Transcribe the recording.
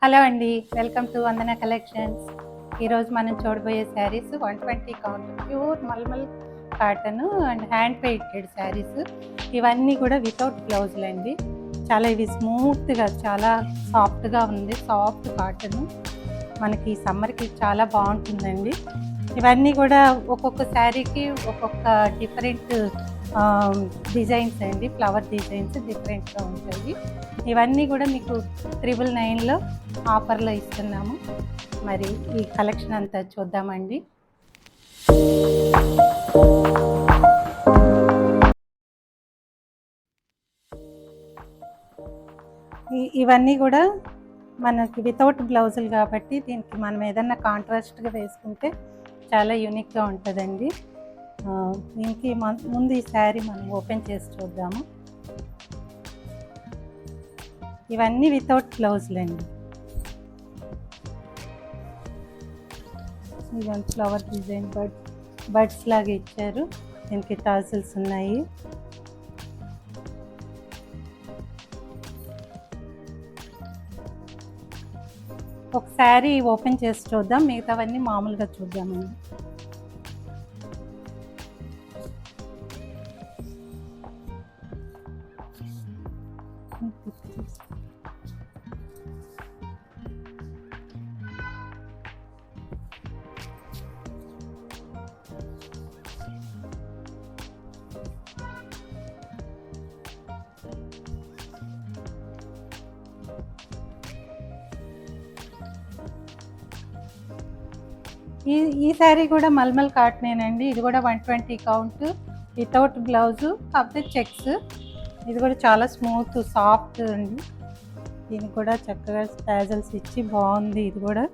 Hello అండి, welcome to Vandana collections. ఈరోజు మనం చూడబోయే saris 120 count pure mulmul cotton and hand painted saris. ఇవన్నీ కూడా వితౌట్ బ్లౌజులు అండి. ఇవి స్మూత్గా చాలా సాఫ్ట్గా ఉంది. సాఫ్ట్ కాటన్ మనకి సమ్మర్కి చాలా బాగుంటుందండి. ఇవన్నీ కూడా ఒక్కొక్క శారీకి ఒక్కొక్క డిఫరెంట్ డిజైన్స్ అండి. ఫ్లవర్ డిజైన్స్ డిఫరెంట్గా ఉంటాయి. ఇవన్నీ కూడా మీకు 999లో ఆఫర్లో ఇస్తున్నాము. మరి ఈ కలెక్షన్ అంతా చూద్దామండి. ఇవన్నీ కూడా మనకి వితౌట్ బ్లౌజులు కాబట్టి దీనికి మనం ఏదన్నా కాంట్రాస్ట్గా వేసుకుంటే చాలా యూనిక్గా ఉంటుందండి. దీనికి ముందు ఈ శారీ మనం ఓపెన్ చేసి చూద్దాము. ఇవన్నీ వితౌట్ బ్లౌజులు అండి. ఇవన్నీ ఫ్లవర్ డిజైన్ బర్డ్స్ లాగా ఇచ్చారు. దీనికి టాజిల్స్ ఉన్నాయి. ఒక శారీ ఓపెన్ చేసి చూద్దాం, మిగతావన్నీ మామూలుగా చూద్దామండి. ఈ శారీ కూడా మల్మల్ కాటనేనండి. ఇది కూడా 120 కౌంట్ వితౌట్ బ్లౌజు, కాకపోతే చెక్స్. ఇది కూడా చాలా స్మూత్ సాఫ్ట్ అండి. దీనికి కూడా చక్కగా టాజల్స్ ఇచ్చి బాగుంది. ఇది కూడా